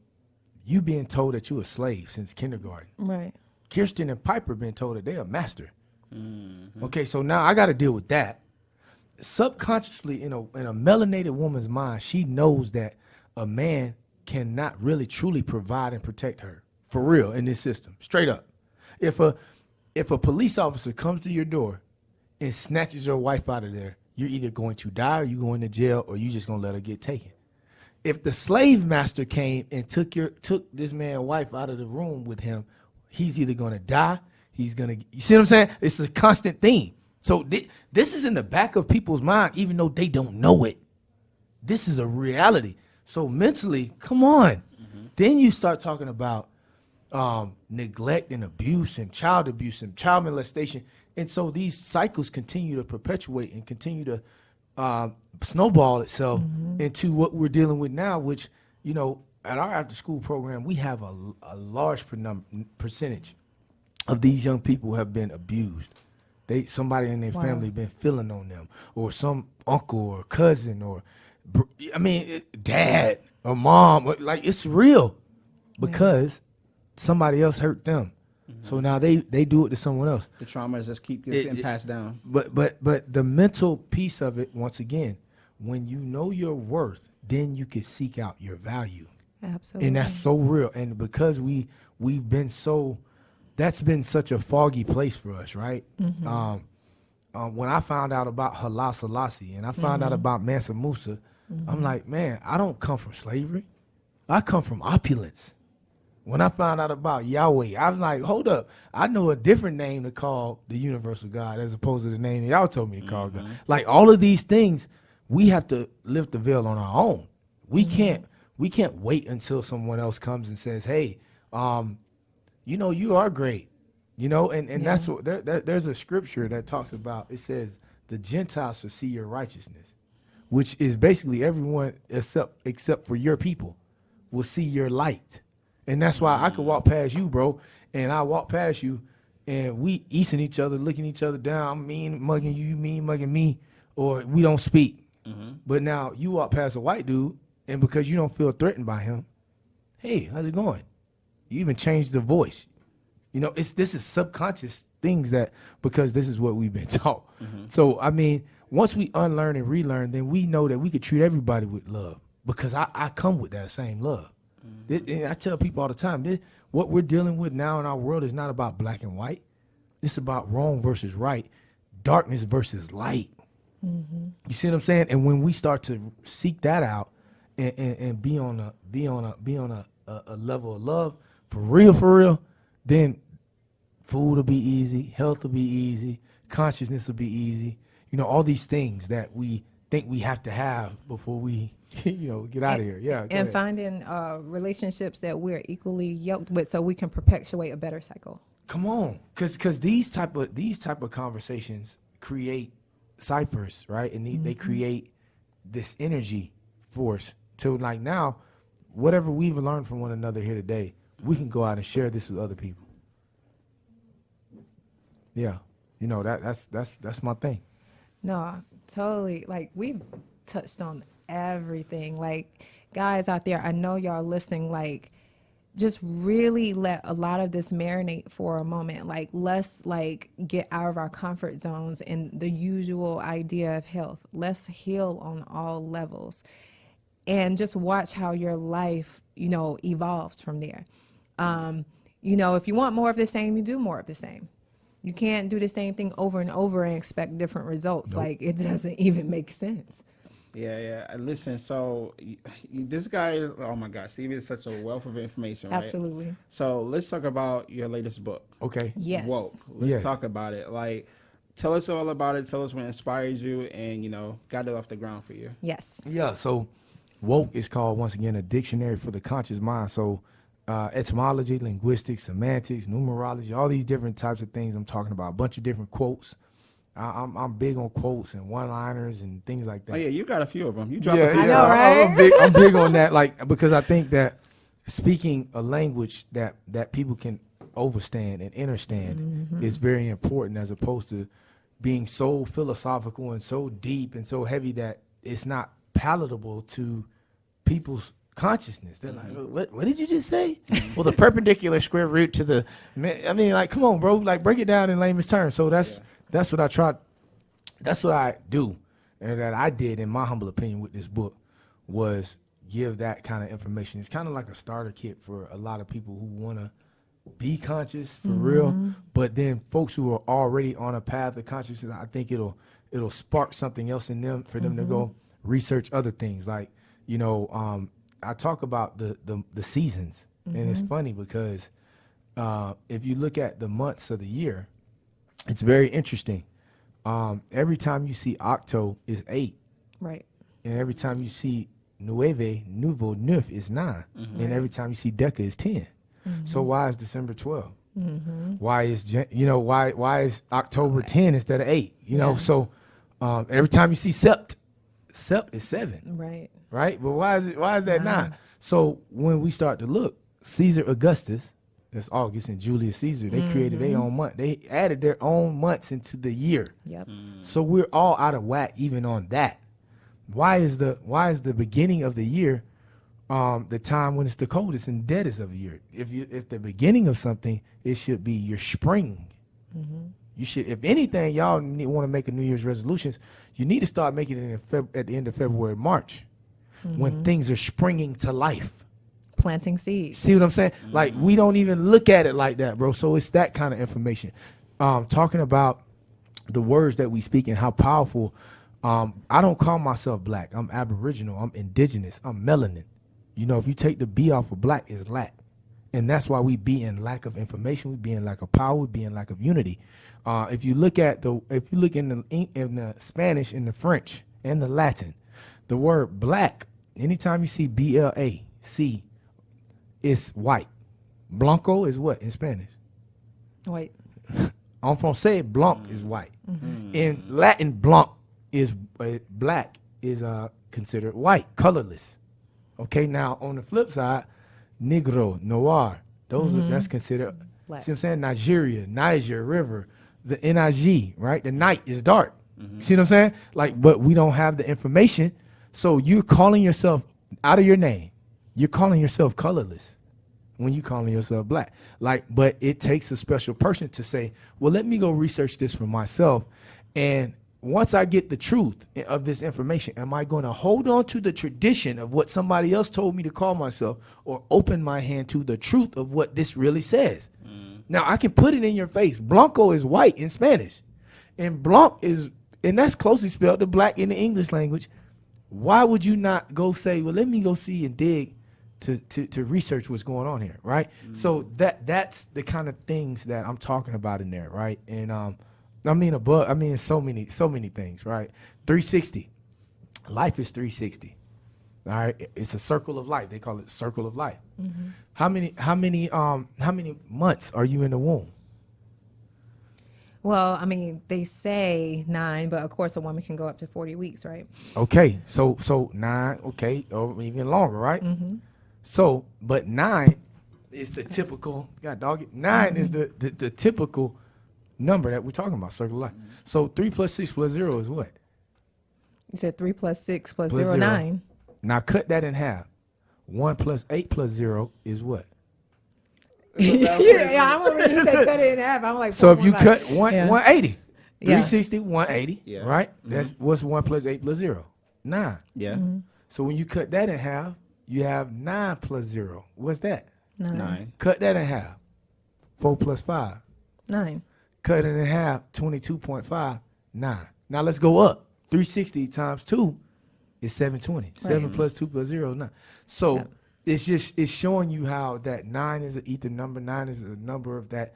you being told that you're a slave since kindergarten. Right. Kirsten and Piper being told that they're a master. Okay, so now I got to deal with that. Subconsciously, in a melanated woman's mind, she knows that a man cannot really truly provide and protect her. For real, in this system, straight up. If a police officer comes to your door and snatches your wife out of there, you're either going to die or you're going to jail or you're just going to let her get taken. If the slave master came and took this man's wife out of the room with him, he's either going to die, you see what I'm saying? It's a constant theme. So this is in the back of people's mind, even though they don't know it. This is a reality. So mentally, come on. Then you start talking about neglect and abuse and child molestation. And so these cycles continue to perpetuate and continue to snowball itself into what we're dealing with now, which, at our after school program, we have a large percentage of these young people who have been abused. Somebody in their family been feeling on them, or some uncle or cousin or, dad or mom. Like, it's real because somebody else hurt them. So now they do it to someone else. The traumas just keep getting passed down. But the mental piece of it, once again, when you know your worth, then you can seek out your value. Absolutely. And that's so real. And because we've been that's been such a foggy place for us, right? When I found out about Haile Selassie and I found out about Mansa Musa, I'm like, man, I don't come from slavery. I come from opulence. When I found out about Yahweh, I was like, hold up. I know a different name to call the universal God as opposed to the name y'all told me to call God. Like, all of these things, we have to lift the veil on our own. We can't wait until someone else comes and says, hey, you are great. And that's what there's a scripture that talks about, it says the Gentiles shall see your righteousness, which is basically everyone except for your people will see your light. And that's why I could walk past you, bro, and I walk past you, and we easing each other, looking each other down. I'm mean mugging you, mean mugging me, or we don't speak. But now you walk past a white dude, and because you don't feel threatened by him, hey, how's it going? You even changed the voice. This is subconscious things because this is what we've been taught. So, once we unlearn and relearn, then we know that we could treat everybody with love because I come with that same love. And I tell people all the time, what we're dealing with now in our world is not about black and white. It's about wrong versus right, darkness versus light. You see what I'm saying? And when we start to seek that out and be on a level of love for real, then food will be easy, health will be easy, consciousness will be easy. You know, all these things that we think we have to have before we, get out of here. Yeah. And finding relationships that we're equally yoked with, so we can perpetuate a better cycle. Come on, because these type of conversations create ciphers, right? And they create this energy force to, like, now, whatever we've learned from one another here today, we can go out and share this with other people. Yeah, that's my thing. No, totally. Like, we've touched on everything. Like, guys out there, I know y'all listening, like, just really let a lot of this marinate for a moment. Like, let's get out of our comfort zones and the usual idea of health. Let's heal on all levels and just watch how your life, evolves from there. If you want more of the same, you do more of the same. You can't do the same thing over and over and expect different results. Nope. Like, it doesn't even make sense. Yeah. Listen, so this guy is, oh my God, Stevie is such a wealth of information, right? Absolutely. So let's talk about your latest book. Okay. Yes. Woke. Let's talk about it. Like, tell us all about it. Tell us what inspires you and, got it off the ground for you. Yes. Yeah, so Woke is called, once again, a dictionary for the conscious mind. So etymology, linguistics, semantics, numerology, all these different types of things I'm talking about, a bunch of different quotes. I'm big on quotes and one-liners and things like that. Oh yeah, you got a few of them. You dropped a few. I know, right? I'm big on that, like, because I think that speaking a language that people can overstand and understand is very important, as opposed to being so philosophical and so deep and so heavy that it's not palatable to people's consciousness. They're like, what did you just say? Well, the perpendicular square root to the, I mean, like, come on, bro, like, break it down in layman's terms. So that's what I tried. That's what I do, and that I did, in my humble opinion, with this book, was give that kind of information. It's kind of like a starter kit for a lot of people who want to be conscious for real, but then folks who are already on a path of consciousness, I think it'll spark something else in them for them to go research other things. Like, I talk about the seasons, and it's funny because if you look at the months of the year, it's very interesting. Every time you see Octo is 8. Right. And every time you see Nouveau, 9 is 9. And every time you see Deca is 10. So why is December 12? Why is why is October 10 instead of 8? So every time you see Sept is 7. Right. Right? But why is that 9? So when we start to look, Caesar Augustus, that's August, and Julius Caesar, they created their own month. They added their own months into the year. Yep. So we're all out of whack even on that. Why is the beginning of the year the time when it's the coldest and deadest of the year? If the beginning of something, it should be your spring. You should, if anything, y'all want to make a New Year's resolutions, you need to start making it at the end of February, March, when things are springing to life. Planting seeds. See what I'm saying? Like, we don't even look at it like that, bro. So it's that kind of information. Talking about the words that we speak and how powerful. I don't call myself black. I'm Aboriginal. I'm indigenous. I'm melanin. If you take the B off of black, it's lack. And that's why we be in lack of information. We be in lack of power. We be in lack of unity. If you look in the Spanish and the French and the Latin, the word black, anytime you see BLAC, it's white. Blanco is what in Spanish? White. En français, blanc is white. In Latin, blanc is black is considered white, colorless. Okay, now on the flip side, negro, noir, that's considered black. See what I'm saying? Nigeria, Niger River, the NIG, right? The night is dark. See what I'm saying? Like, but we don't have the information. So you're calling yourself out of your name. You're calling yourself colorless when you're calling yourself black. Like, but it takes a special person to say, well, let me go research this for myself. And once I get the truth of this information, am I going to hold on to the tradition of what somebody else told me to call myself, or open my hand to the truth of what this really says? Now, I can put it in your face. Blanco is white in Spanish. And blanc is, and that's closely spelled to black in the English language. why would you not go say, well, let me go see and dig to research what's going on here, right? So that's the kind of things that I'm talking about in there, right? And so many things, right? 360. Life is 360. All right, it's a circle of life. They call it circle of life. Mm-hmm. How many months are you in the womb? Well, I mean, they say 9, but of course a woman can go up to 40 weeks, right? Okay, so 9, okay, or even longer, right? Mm-hmm. So, but 9 is the typical. God dog it. 9 is the typical number that we're talking about, circle of life. So 3 plus 6 plus 0 is what? You said 3 plus 6 plus 0, 9. Now cut that in half. 1 plus 8 plus 0 is what? Yeah, I'm over here say cut it in half. I'm like, so if you cut 180, 360, 180, yeah. right? That's what's 1 plus 8 plus 0? 9. Yeah. Mm-hmm. So when you cut that in half, you have 9 plus 0. What's that? 9. Cut that in half. 4 plus 5. 9. Cut it in half. 22.5. 9. Now let's go up. 360 times 2 is 720. Right. 7 plus 2 plus 0 is 9. So it's showing you how that 9 is an ether number. 9 is a number of that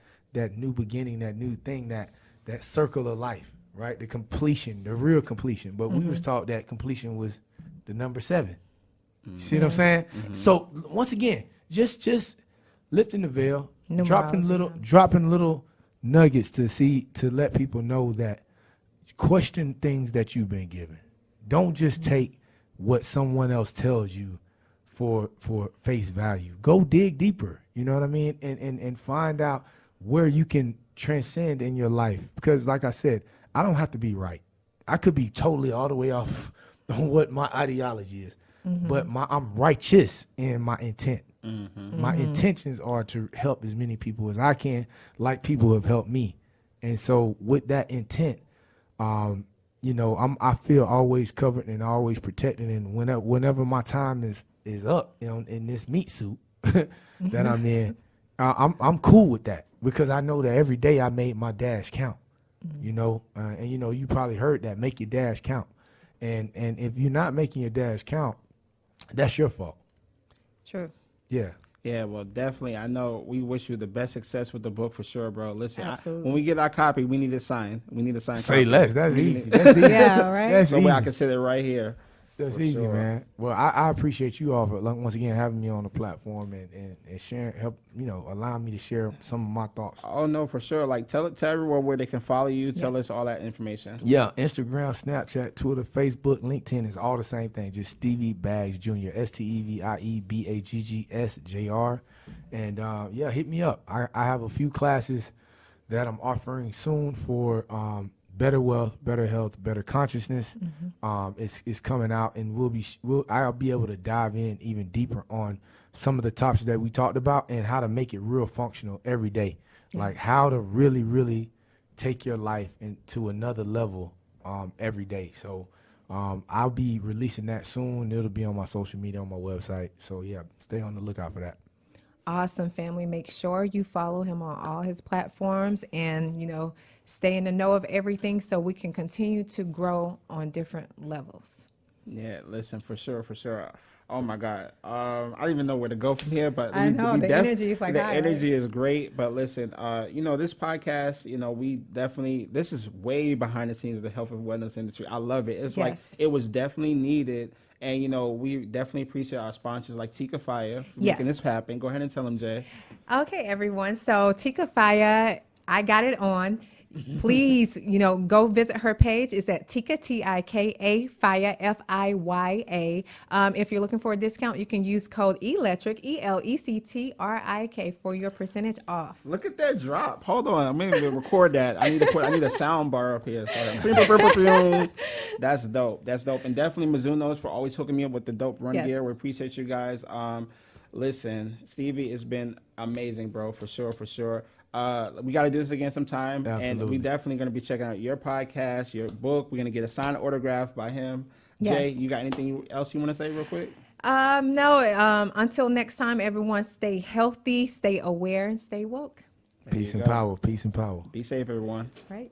new beginning, that new thing, that circle of life, right? The completion, the real completion. But we was taught that completion was the number 7. See what I'm saying? So once again, just lifting the veil, dropping little nuggets to let people know that question things that you've been given. Don't just take what someone else tells you for face value. Go dig deeper. You know what I mean? And find out where you can transcend in your life. Because like I said, I don't have to be right. I could be totally all the way off on what my ideology is. But I'm righteous in my intent. My intentions are to help as many people as I can, like people have helped me. And so with that intent, I feel always covered and always protected. And whenever my time is up, in this meat suit that I'm in, I'm cool with that, because I know that every day I made my dash count. And you probably heard that, make your dash count. And if you're not making your dash count, that's your fault. True. Yeah. Yeah, well, definitely. I know we wish you the best success with the book for sure, bro. Listen, absolutely. When we get our copy, we need to sign. Say copy. less. That's easy. That's easy. Yeah, right. That's So easy. I can sit it right here. That's for easy, sure. man. Well, I appreciate you all for once again having me on the platform and sharing, allowing me to share some of my thoughts. Oh no, for sure. Like tell everyone where they can follow you. Tell us all that information. Yeah, Instagram, Snapchat, Twitter, Facebook, LinkedIn is all the same thing. Just Stevie Baggs Jr. STEVIEBAGGS JR. And hit me up. I have a few classes that I'm offering soon for better wealth, better health, better consciousness. It's coming out, and I'll be able to dive in even deeper on some of the topics that we talked about and how to make it real functional every day. Like how to really, really take your life into another level every day. So I'll be releasing that soon. It'll be on my social media, on my website. So yeah, stay on the lookout for that. Awesome, family. Make sure you follow him on all his platforms and, stay in the know of everything so we can continue to grow on different levels. Yeah, listen, for sure. Oh my God, I don't even know where to go from here, but I know the energy is like the high, energy right? is great. But listen, this podcast, this is way behind the scenes of the health and wellness industry. I love it. It's like it was definitely needed. And, we definitely appreciate our sponsors like Tika Fire for making this happen. Go ahead and tell them, Jay. Okay, everyone. So Tika Fire, I got it on. Please, go visit her page. It's at Tika, Tika, Fire, FIYA. If you're looking for a discount, you can use code ELECTRIC, ELECTRIK, for your percentage off. Look at that drop. Hold on. I'm going to record that. I need a sound bar up here. That's dope. And definitely Mizuno's for always hooking me up with the dope run gear. We appreciate you guys. Listen, Stevie, it's been amazing, bro, for sure. We got to do this again sometime. Absolutely. And we definitely going to be checking out your podcast, your book. We're going to get a signed autograph by him. Yes. Jay, you got anything else you want to say real quick? No. Until next time, everyone, stay healthy, stay aware, and stay woke. Peace and power. Be safe, everyone. Right.